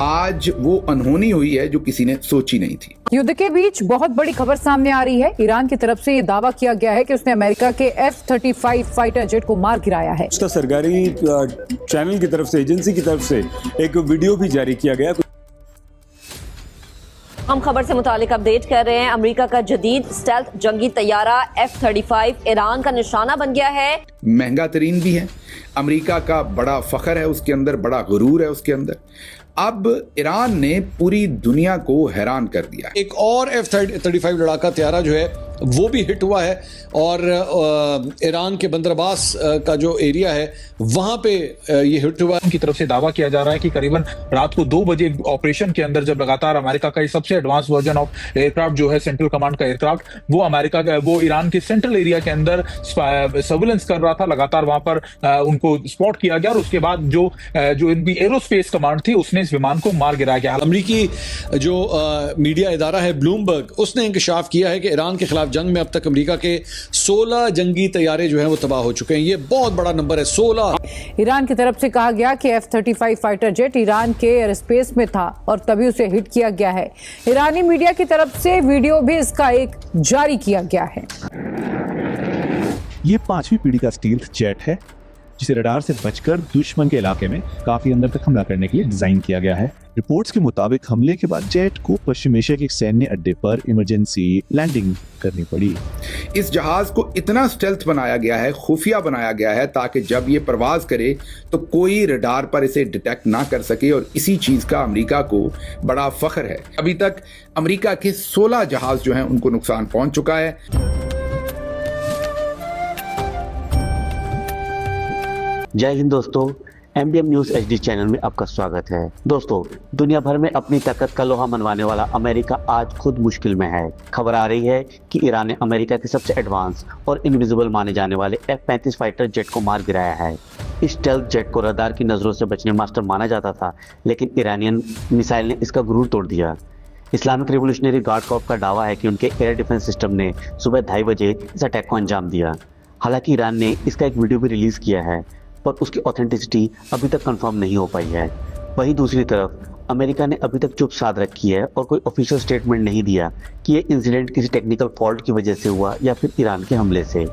आज वो अनहोनी हुई है जो किसी ने सोची नहीं थी। युद्ध के बीच बहुत बड़ी खबर सामने आ रही है। ईरान की तरफ से ये दावा किया गया है कि उसने अमेरिका के F-35 फाइटर जेट को मार गिराया है। उसका सरकारी चैनल की तरफ से, एजेंसी की तरफ से एक वीडियो भी जारी किया गया। हम खबर से मुतालिक अपडेट कर रहे हैं। अमेरिका का जदीद स्टेल्थ जंगी तैयारा F-35 ईरान का निशाना बन गया है। महंगा तरीन भी है, अमेरिका का बड़ा फख्र है उसके अंदर, बड़ा गुरूर है उसके अंदर। अब ईरान ने पूरी दुनिया को हैरान कर दिया। एक और F-35 लड़ाका तैयारा जो है वो भी हिट हुआ है और ईरान के बंदर अब्बास का जो एरिया है वहां पे ये हिट हुआ। की तरफ से दावा किया जा रहा है कि करीबन रात को 2 बजे ऑपरेशन के अंदर जब लगातार अमेरिका का सबसे एडवांस वर्जन ऑफ एयरक्राफ्ट जो है सेंट्रल कमांड का एयरक्राफ्ट, वो अमेरिका का वो ईरान के सेंट्रल एरिया के अंदर सर्विलेंस कर रहा था, लगातार वहां पर उनको स्पॉट किया गया और उसके बाद जो इनकी एरोस्पेस कमांड थी उसने इस विमान को मार गिराया गया। अमेरिकी जो मीडिया इदारा है ब्लूमबर्ग, उसने इंकशाफ किया है कि ईरान के खिलाफ जंग में अब तक अमेरिका के 16 जंगी तैयारे जो हैं वो तबाह हो चुके हैं। ये बहुत बड़ा नंबर है, 16। ईरान की तरफ से कहा गया कि F-35 फाइटर जेट ईरान के एयरस्पेस में था और तभी उसे हिट किया गया है। ईरानी मीडिया की तरफ से वीडियो भी इसका एक जारी किया गया है। ये 5वीं पीढ़ी का स्टील्थ जेट है जिसे रडार से बचकर दुश्मन के इलाके में काफी अंदर तक हमला करने के लिए डिजाइन किया गया है। रिपोर्ट्स के मुताबिक हमले के बाद जेट को पश्चिम एशिया के एक सैन्य अड्डे पर इमरजेंसी लैंडिंग करनी पड़ी। इस जहाज को इतना स्टेल्थ बनाया गया है, खुफिया बनाया गया है, ताकि जब ये परवाज करे तो कोई रडार पर इसे डिटेक्ट ना कर सके, और इसी चीज का अमेरिका को बड़ा फख्र है। अभी तक अमेरिका के 16 जहाज जो हैं उनको नुकसान पहुंच चुका है। जय हिंद दोस्तों, MDM न्यूज HD चैनल में आपका स्वागत है। दोस्तों, दुनिया भर में अपनी ताकत का लोहा मनवाने वाला अमेरिका आज खुद मुश्किल में है। खबर आ रही है कि ईरान ने अमेरिका के सबसे एडवांस और इनविजिबल माने जाने वाले F-35 फाइटर जेट को मार गिराया है। इस स्टेल्थ जेट को रडार की नजरों से बचने मास्टर माना जाता था, लेकिन ईरानियन मिसाइल ने इसका गुरूर तोड़ दिया। इस्लामिक रिवोल्यूशनरी गार्ड कॉर्प का दावा है कि उनके एयर डिफेंस सिस्टम ने सुबह 2:30 बजे इस अटैक को अंजाम दिया। हालांकि ईरान ने इसका एक वीडियो भी रिलीज किया है, पर उसकी ऑथेंटिसिटी अभी तक कंफर्म नहीं हो पाई है। वहीं दूसरी तरफ अमेरिका ने अभी तक चुप साध रखी है और कोई ऑफिशियल स्टेटमेंट नहीं दिया कि ये इंसिडेंट किसी टेक्निकल फॉल्ट की वजह से हुआ या फिर ईरान के हमले से।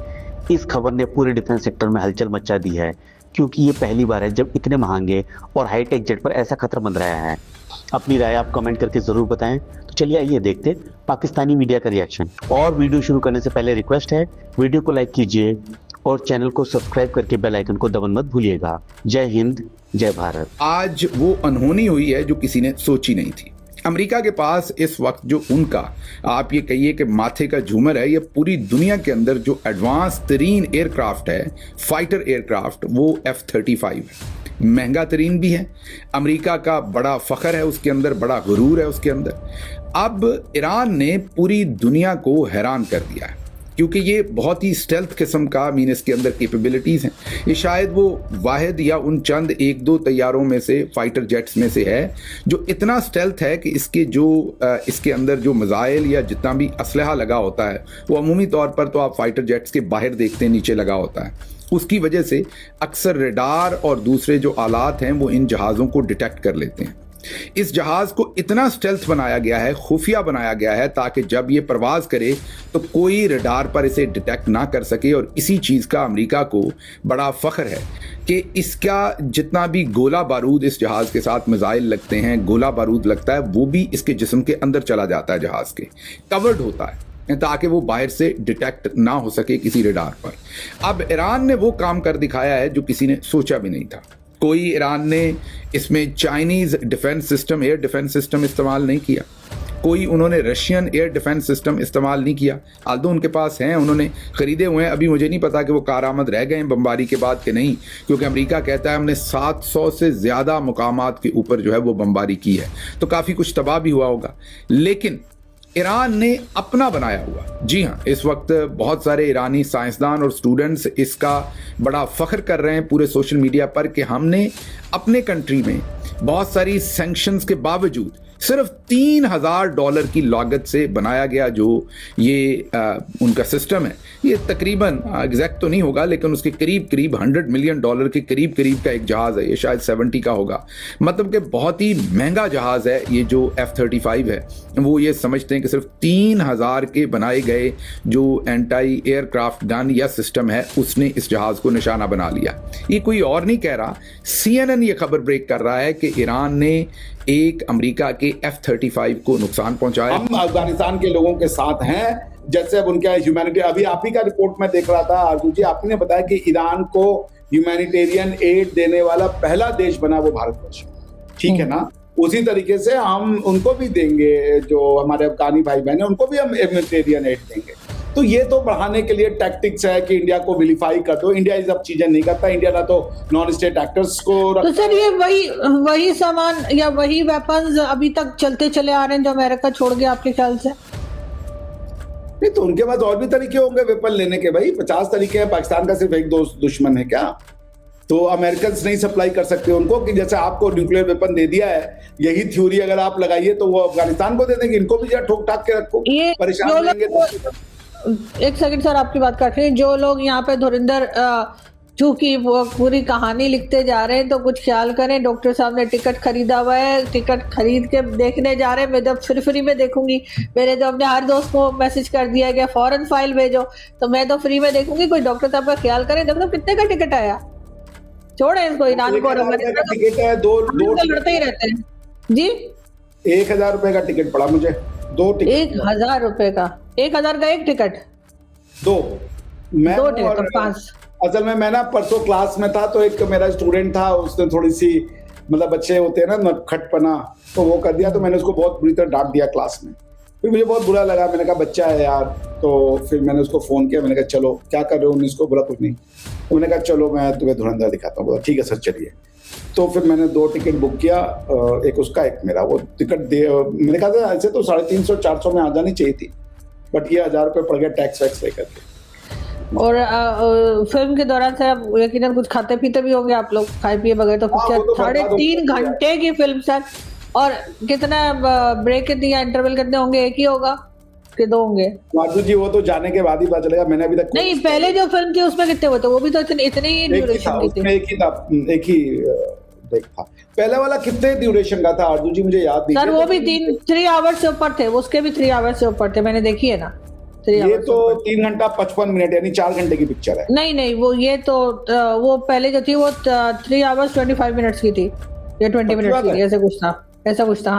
इस खबर ने पूरे डिफेंस सेक्टर में हलचल मचा दी है, क्योंकि ये पहली बार है जब इतने महंगे और हाईटेक जेट पर ऐसा खतरा मंडराया है। अपनी राय आप कमेंट करके जरूर बताएं। तो चलिए आइए देखते पाकिस्तानी मीडिया का रिएक्शन। और वीडियो शुरू करने से पहले रिक्वेस्ट है, वीडियो को लाइक कीजिए और चैनल को सब्सक्राइब करके बेल आइकन को दबाना मत भूलिएगा। जय हिंद, जय भारत। आज वो अनहोनी हुई है जो किसी ने सोची नहीं थी। अमेरिका के पास इस वक्त जो उनका, आप ये कहिए कि माथे का झूमर है, ये पूरी दुनिया के अंदर जो एडवांस तरीन एयरक्राफ्ट है, फाइटर एयरक्राफ्ट, वो F-35 है। महंगा तरीन भी है, अमेरिका का बड़ा फख्र है उसके अंदर, बड़ा गुरूर है उसके अंदर। अब ईरान ने पूरी दुनिया को हैरान कर दिया है, क्योंकि ये बहुत ही स्टेल्थ किस्म का इसके अंदर कैपेबिलिटीज़ हैं। ये शायद वो वाहिद या उन चंद 1-2 तैयारों में से, फाइटर जेट्स में से है जो इतना स्टेल्थ है कि इसके अंदर जो मिसाइल या जितना भी असलहा लगा होता है वो अमूमी तौर पर तो आप फाइटर जेट्स के बाहर देखते हैं नीचे लगा होता है। उसकी वजह से अक्सर रडार और दूसरे जो आलात हैं वो इन जहाज़ों को डिटेक्ट कर लेते हैं। इस जहाज को इतना स्टेल्थ बनाया गया है, खुफिया बनाया गया है, ताकि जब ये परवाज करे तो कोई रडार पर इसे डिटेक्ट ना कर सके, और इसी चीज़ का अमेरिका को बड़ा फख्र है कि इसका जितना भी गोला बारूद इस जहाज के साथ मिसाइल लगते हैं, गोला बारूद लगता है, वो भी इसके जिस्म के अंदर चला जाता है, जहाज के कवर्ड होता है, ताकि वो बाहर से डिटेक्ट ना हो सके किसी रडार पर। अब ईरान ने वो काम कर दिखाया है जो किसी ने सोचा भी नहीं था। कोई ईरान ने इसमें Chinese defence system, air defence system इस्तेमाल नहीं किया। कोई उन्होंने रशियन एयर डिफेंस सिस्टम इस्तेमाल नहीं किया। आल्दो उनके पास हैं, उन्होंने ख़रीदे हुए हैं। अभी मुझे नहीं पता कि वो कारआमद रह गए हैं बमबारी के बाद कि नहीं, क्योंकि अमेरिका कहता है हमने 700 से ज़्यादा मुकामात के ऊपर जो है वो बमबारी की है, तो काफ़ी कुछ तबाह भी हुआ होगा। लेकिन ईरान ने अपना बनाया हुआ, जी हाँ, इस वक्त बहुत सारे ईरानी साइंसदान और स्टूडेंट्स इसका बड़ा फ़ख्र कर रहे हैं पूरे सोशल मीडिया पर कि हमने अपने कंट्री में बहुत सारी सैंक्शंस के बावजूद सिर्फ $3000 की लागत से बनाया गया जो ये उनका सिस्टम है, ये तकरीबन एग्जैक्ट तो नहीं होगा लेकिन उसके करीब करीब $100 मिलियन के करीब करीब का एक जहाज़ है। ये शायद 70 का होगा। मतलब कि बहुत ही महंगा जहाज़ है ये जो F-35 है। वो ये समझते हैं कि सिर्फ 3000 के बनाए गए जो एंटी एयरक्राफ्ट गन या सिस्टम है उसने इस जहाज़ को निशाना बना लिया। ये कोई और नहीं कह रहा, CNN ये खबर ब्रेक कर रहा है कि ईरान ने एक अमेरिका के F-35 को नुकसान पहुंचाया। हम अफगानिस्तान के लोगों के साथ हैं, जैसे अब उनके ह्यूमैनिटी, अभी आप ही का रिपोर्ट में देख रहा था आरजू जी, आपने बताया कि ईरान को ह्यूमैनिटेरियन एड देने वाला पहला देश बना वो भारतवर्ष, ठीक है ना। उसी तरीके से हम उनको भी देंगे, जो हमारे अफगानी भाई बहन है उनको भी हम ह्यूमैनिटेरियन एड देंगे। तो ये तो बढ़ाने के लिए टैक्टिक्स है कि इंडिया को विलीफाई कर दो। इंडिया ये सब चीजें नहीं करता। इंडिया ना तो नॉन स्टेट एक्टर्स को तो सर ये वही सामान या वही वेपन्स अभी तक चलते चले आ रहे हैं जो अमेरिका छोड़ गया आपके ख्याल से? नहीं तो उनके पास और भी तरीके होंगे वेपन लेने के। भाई 50 तरीके हैं। पाकिस्तान का सिर्फ एक दुश्मन है क्या? तो अमेरिकन नहीं सप्लाई कर सकते उनको कि जैसे आपको न्यूक्लियर वेपन दे दिया है, यही थ्योरी अगर आप लगाइए तो वो अफगानिस्तान को दे देंगे। इनको भी जरा ठोक ठाक के रखो, परेशान रहेंगे। एक सेकंड सर, आपकी बात काट रही है। जो लोग यहाँ पे धुरिंदर चूंकि वो पूरी कहानी लिखते जा रहे हैं तो कुछ ख्याल करें। डॉक्टर साहब ने टिकट खरीदा हुआ है, टिकट खरीद के देखने जा रहे हैं। मैं जब फ्री में देखूंगी, मेरे जो अपने हर दोस्त को मैसेज कर दिया गया फौरन फाइल भेजो, तो मैं तो फ्री में देखूंगी। कोई डॉक्टर साहब का ख्याल करें। जब कितने का टिकट आया, छोड़े इसको, ईरान को टिकट है दो लड़ते ही रहते हैं जी। 1000 रुपए का टिकट पड़ा मुझे, 2 टिकट। 1000 रुपए का, 1000 का एक टिकट, 2 टिकट 5। असल में मैं ना परसों क्लास में था, तो एक मेरा स्टूडेंट था, उसने थोड़ी सी मतलब बच्चे होते हैं ना खटपना, तो वो कर दिया। तो मैंने उसको बहुत बुरी तरह डांट दिया क्लास में। फिर मुझे बहुत बुरा लगा। मैंने कहा बच्चा है यार। तो फिर मैंने उसको फोन किया, मैंने कहा चलो क्या कर रहे हो? 19 को बोला कुछ नहीं। तो मैंने कहा चलो मैं तुम्हें धुरंधर दिखाता हूँ। बोला ठीक है सर चलिए। तो फिर मैंने 2 टिकट बुक किया, एक उसका एक मेरा। वो टिकट दे, मैंने कहा था ऐसे तो 350-400 में आ जानी चाहिए थी, बट ये 1000 रुपये पड़ गया टैक्स वैक्स लेकर के। और फिल्म के दौरान सर आप यकीनन कुछ खाते पीते भी होंगे आप लोग, खाए पिए बगैर तो पिक्चर 3.5 घंटे की फिल्म सर। और कितना ब्रेक कितनी या इंटरवल कितने होंगे? एक ही होगा कि 2 होंगे? माधु जी वो तो जाने के बाद ही पता चलेगा। मैंने अभी तक नहीं, पहले जो फिल्म थी उसमें कितने हुए थे? वो भी तो इतने ही ड्यूरेशन की थी। एक ही ब्रेक था। पहले वाला कितने ड्यूरेशन का था आरजू जी? मुझे याद नहीं सर। वो भी 3 आवर्स से ऊपर थे, उसके भी 3 आवर्स से ऊपर थे, मैंने देखी है ना। ये तो 3 घंटा 55 मिनट यानी 4 घंटे की पिक्चर है। नहीं वो ये तो वो पहले जो थी वो 3 आवर्स 25 मिनट्स की थी या 20 मिनट्स की, ऐसा कुछ था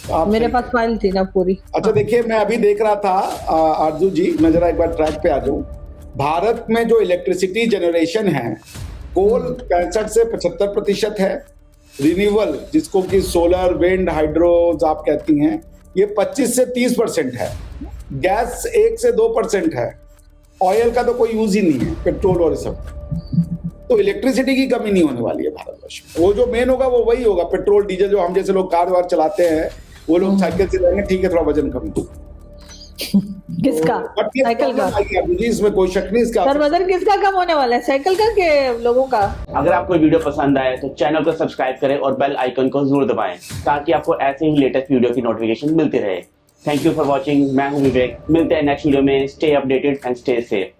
हाँ। मेरे पास फाइल थी ना पूरी। अच्छा देखिए, मैं अभी देख रहा था आरजू जी, मैं जरा एक बार ट्रैक पे आ जाऊं। भारत में जो इलेक्ट्रिसिटी जनरेशन है, कोल 65 से 75% है। रिन्यूएबल जिसको कि सोलर, विंड, हाइड्रोज आप कहती हैं, ये 25 से 30% है। गैस 1 से 2% है। ऑयल का तो कोई यूज ही नहीं है, पेट्रोल और सब। तो इलेक्ट्रिसिटी की कमी नहीं होने वाली है भारतवर्ष में। वो जो मेन होगा वो वही होगा, पेट्रोल डीजल। जो हम जैसे लोग कार वार चलाते हैं वो लोग साइकिल से जाएंगे, ठीक है थोड़ा वजन कम। किसका? साइकिल का? इसमें कोई शक नहीं। इसका सर वजन किसका कम होने वाला है, साइकिल का के लोगों का? अगर आपको वीडियो पसंद आए तो चैनल को सब्सक्राइब करें और बेल आइकन को जरूर दबाएं ताकि आपको ऐसे ही लेटेस्ट वीडियो की नोटिफिकेशन मिलती रहे। Thank you for watching. मैं हूं विवेक। मिलते हैं नेक्स्ट वीडियो में। Stay updated and stay safe.